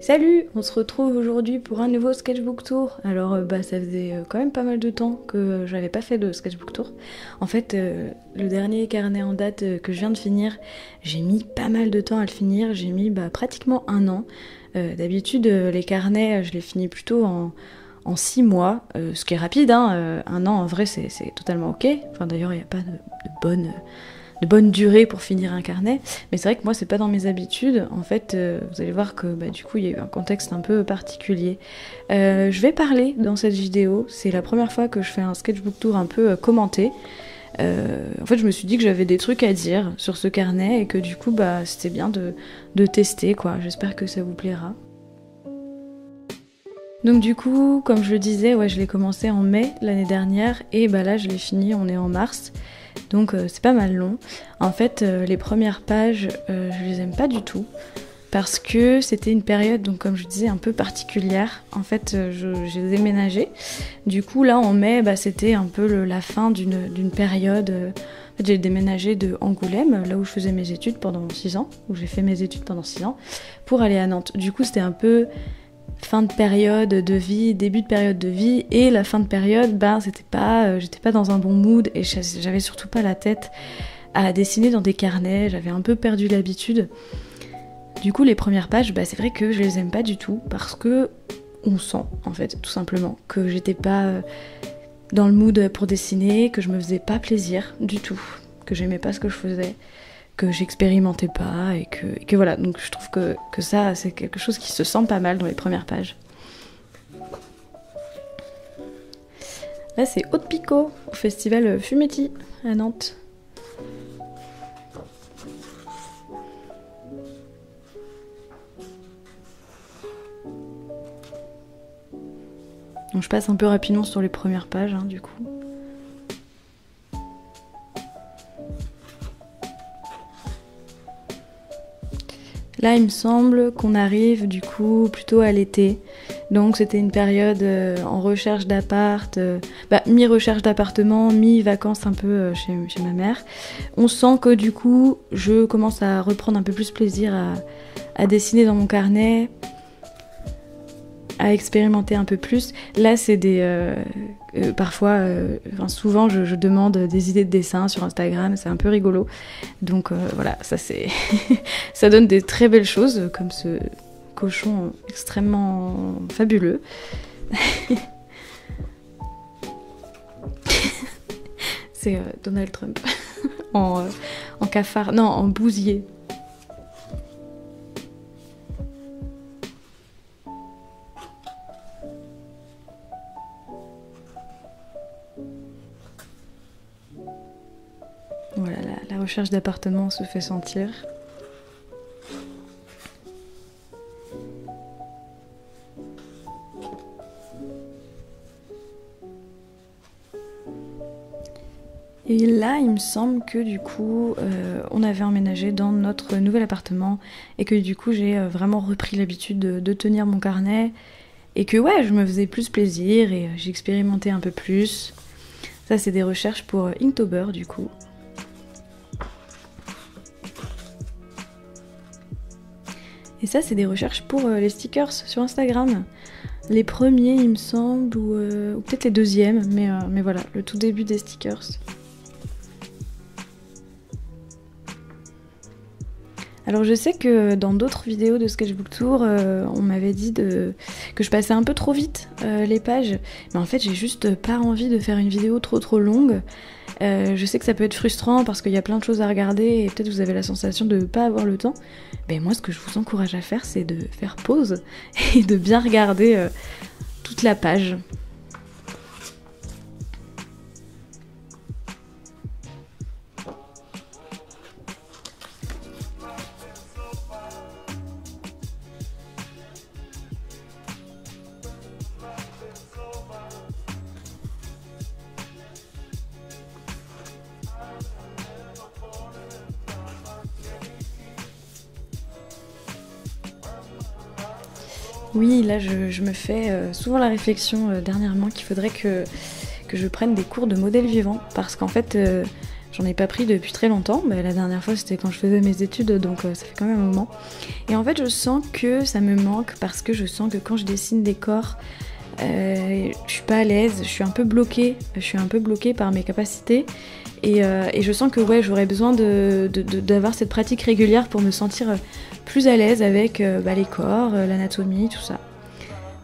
Salut, on se retrouve aujourd'hui pour un nouveau sketchbook tour. Alors ça faisait quand même pas mal de temps que j'avais pas fait de sketchbook tour. En fait, le dernier carnet en date que je viens de finir, j'ai mis pas mal de temps à le finir, j'ai mis pratiquement un an. D'habitude, les carnets, je les finis plutôt en 6 mois, ce qui est rapide, hein. Un an en vrai c'est totalement ok. Enfin d'ailleurs il n'y a pas de bonne durée pour finir un carnet, mais c'est vrai que moi c'est pas dans mes habitudes. En fait vous allez voir que du coup il y a eu un contexte un peu particulier. Je vais parler dans cette vidéo, c'est la première fois que je fais un sketchbook tour un peu commenté. En fait je me suis dit que j'avais des trucs à dire sur ce carnet et que du coup c'était bien de tester quoi. J'espère que ça vous plaira. Donc du coup, comme je le disais, je l'ai commencé en mai l'année dernière et là je l'ai fini, on est en mars. Donc c'est pas mal long. En fait, les premières pages, je les aime pas du tout parce que c'était une période, donc comme je disais, un peu particulière. En fait, j'ai déménagé. Du coup, là en mai, c'était un peu la fin d'une période. En fait, j'ai déménagé de Angoulême, là où je faisais mes études pendant 6 ans, où j'ai fait mes études pendant 6 ans, pour aller à Nantes. Du coup, c'était un peu fin de période de vie, début de période de vie, et la fin de période, j'étais pas dans un bon mood et j'avais surtout pas la tête à dessiner dans des carnets, j'avais un peu perdu l'habitude. Du coup les premières pages, c'est vrai que je les aime pas du tout parce que on sent en fait tout simplement que j'étais pas dans le mood pour dessiner, que je me faisais pas plaisir du tout, que j'aimais pas ce que je faisais, que j'expérimentais pas et que voilà, donc je trouve que ça c'est quelque chose qui se sent pas mal dans les premières pages. Là c'est Haute Picot au festival Fumetti à Nantes. Donc je passe un peu rapidement sur les premières pages du coup. Là, il me semble qu'on arrive du coup plutôt à l'été. Donc c'était une période en recherche d'appart, mi-recherche d'appartement, mi-vacances un peu chez ma mère. On sent que du coup, je commence à reprendre un peu plus plaisir à dessiner dans mon carnet, à expérimenter un peu plus. Là, c'est souvent je demande des idées de dessin sur Instagram, c'est un peu rigolo. Donc voilà, ça c'est ça donne des très belles choses, comme ce cochon extrêmement fabuleux. C'est Donald Trump en cafard, non, en bousier. Voilà, la recherche d'appartement se fait sentir. Et là, il me semble que du coup, on avait emménagé dans notre nouvel appartement et que du coup, j'ai vraiment repris l'habitude de tenir mon carnet et que je me faisais plus plaisir et j'expérimentais un peu plus. Ça, c'est des recherches pour Inktober du coup. Et ça, c'est des recherches pour les stickers sur Instagram. Les premiers, il me semble, ou peut-être les deuxièmes, mais voilà, le tout début des stickers. Alors je sais que dans d'autres vidéos de Sketchbook Tour, on m'avait dit que je passais un peu trop vite les pages, mais en fait j'ai juste pas envie de faire une vidéo trop longue. Je sais que ça peut être frustrant parce qu'il y a plein de choses à regarder et peut-être vous avez la sensation de ne pas avoir le temps. Mais moi ce que je vous encourage à faire, c'est de faire pause et de bien regarder toute la page. Oui, là je me fais souvent la réflexion dernièrement qu'il faudrait que je prenne des cours de modèle vivant parce qu'en fait J'en ai pas pris depuis très longtemps, mais la dernière fois c'était quand je faisais mes études, donc ça fait quand même un moment. Et en fait je sens que ça me manque parce que je sens que quand je dessine des corps, je suis pas à l'aise, je suis un peu bloquée par mes capacités. Et je sens que ouais, j'aurais besoin d'avoir cette pratique régulière pour me sentir plus à l'aise avec les corps, l'anatomie, tout ça.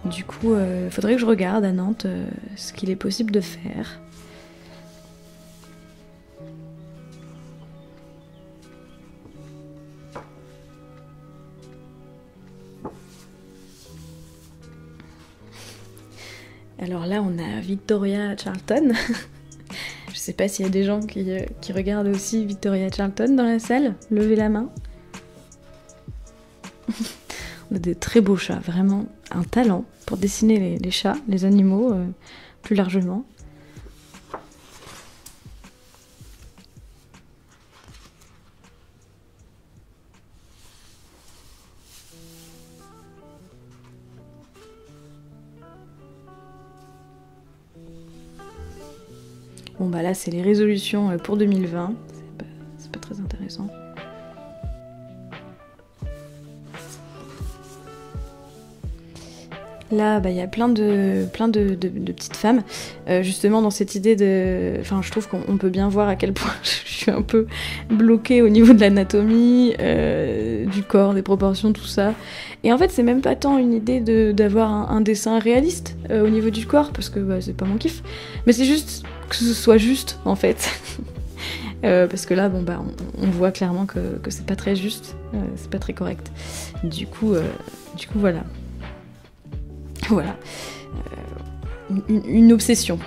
Du coup, faudrait que je regarde à Nantes ce qu'il est possible de faire. Alors là, on a Victoria Charlton. Je sais pas s'il y a des gens qui regardent aussi Victoria Charlton dans la salle. Levez la main. On a des très beaux chats, vraiment un talent pour dessiner les chats, les animaux plus largement. Bon bah là c'est les résolutions pour 2020, c'est pas très intéressant. Là, il y a plein de petites femmes, justement dans cette idée de... Enfin, je trouve qu'on peut bien voir à quel point je suis un peu bloquée au niveau de l'anatomie, du corps, des proportions, tout ça. Et en fait, c'est même pas tant une idée d'avoir un dessin réaliste au niveau du corps, parce que c'est pas mon kiff, mais c'est juste que ce soit juste, en fait. Parce que là, on voit clairement que c'est pas très juste, c'est pas très correct. Du coup, voilà. Voilà, une obsession.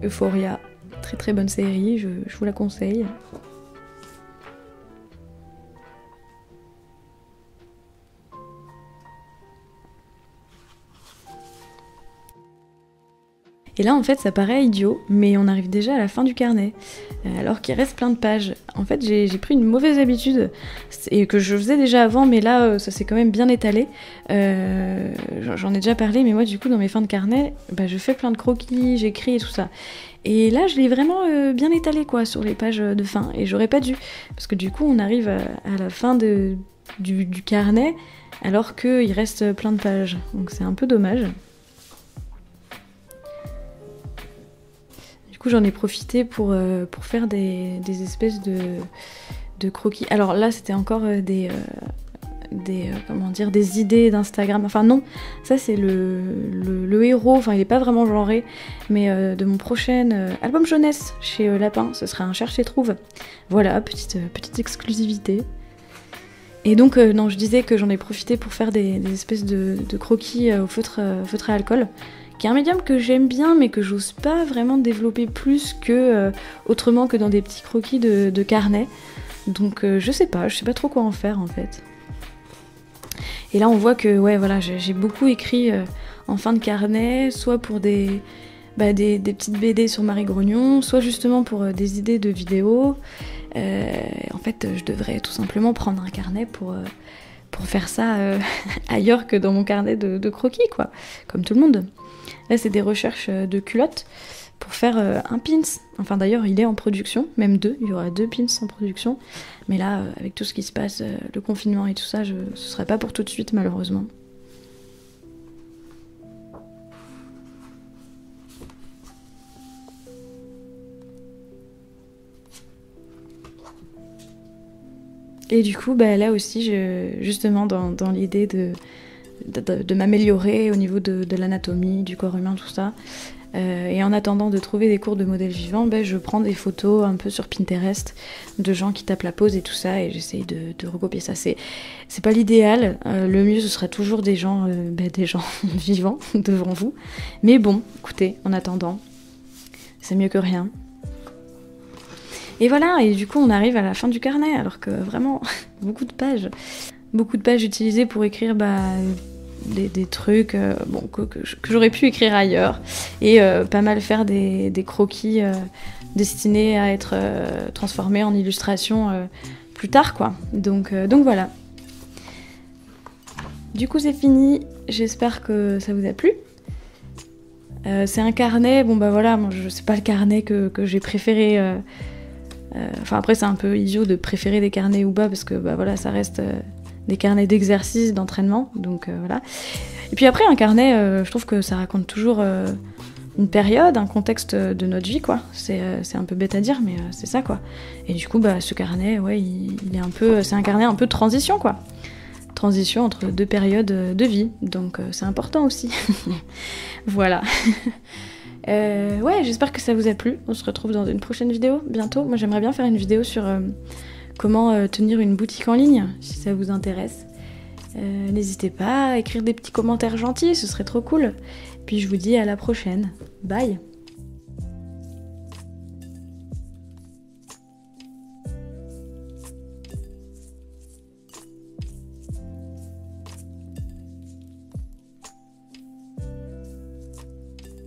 Euphoria, très très bonne série, je vous la conseille. Et là, en fait, ça paraît idiot, mais on arrive déjà à la fin du carnet, alors qu'il reste plein de pages. En fait, j'ai pris une mauvaise habitude, et que je faisais déjà avant, mais là, ça s'est quand même bien étalé. J'en ai déjà parlé, mais moi, du coup, dans mes fins de carnet, je fais plein de croquis, j'écris et tout ça. Et là, je l'ai vraiment bien étalé, quoi, sur les pages de fin, et j'aurais pas dû, parce que du coup, on arrive à la fin du carnet, alors qu'il reste plein de pages. Donc c'est un peu dommage. Du coup, j'en ai profité pour faire des espèces de croquis. Alors là, c'était encore des idées d'Instagram. Enfin non, ça c'est le héros, enfin il est pas vraiment genré, mais de mon prochain album jeunesse chez Lapin, ce sera un cherche et trouve. Voilà, petite exclusivité. Et donc, non, je disais que j'en ai profité pour faire des espèces de croquis au feutre à alcool, qui est un médium que j'aime bien, mais que j'ose pas vraiment développer plus que autrement que dans des petits croquis de carnet. Donc je sais pas trop quoi en faire en fait. Et là on voit que ouais voilà, j'ai beaucoup écrit en fin de carnet, soit pour des petites BD sur Marie Grognon, soit justement pour des idées de vidéos. En fait je devrais tout simplement prendre un carnet pour faire ça ailleurs que dans mon carnet de croquis quoi, comme tout le monde. Là c'est des recherches de culottes pour faire un pins. Enfin d'ailleurs il est en production, même deux, il y aura 2 pins en production. Mais là avec tout ce qui se passe, le confinement et tout ça, ce serait pas pour tout de suite malheureusement. Et du coup là aussi justement dans l'idée de m'améliorer au niveau de l'anatomie, du corps humain, tout ça. Et en attendant de trouver des cours de modèle vivant, je prends des photos un peu sur Pinterest de gens qui tapent la pose et tout ça, et j'essaye de recopier ça. C'est pas l'idéal, le mieux ce serait toujours des gens vivants devant vous. Mais bon, écoutez, en attendant, c'est mieux que rien. Et voilà, et du coup on arrive à la fin du carnet, alors que vraiment, beaucoup de pages utilisées pour écrire des trucs que j'aurais pu écrire ailleurs, et pas mal faire des croquis destiné à être transformé en illustration plus tard, quoi. Donc voilà. Du coup, c'est fini. J'espère que ça vous a plu. C'est un carnet, bon bah voilà, moi c'est pas le carnet que j'ai préféré. Enfin après c'est un peu idiot de préférer des carnets ou pas parce que bah voilà ça reste des carnets d'exercice, d'entraînement, donc voilà. Et puis après un carnet, je trouve que ça raconte toujours une période, un contexte de notre vie quoi. C'est un peu bête à dire mais c'est ça quoi. Et du coup bah ce carnet, ouais, il est un peu, c'est un carnet un peu de transition quoi. Transition entre deux périodes de vie, donc c'est important aussi. Voilà. Ouais, j'espère que ça vous a plu. On se retrouve dans une prochaine vidéo bientôt. Moi j'aimerais bien faire une vidéo sur comment tenir une boutique en ligne, si ça vous intéresse. N'hésitez pas à écrire des petits commentaires gentils, ce serait trop cool. Puis je vous dis à la prochaine. Bye!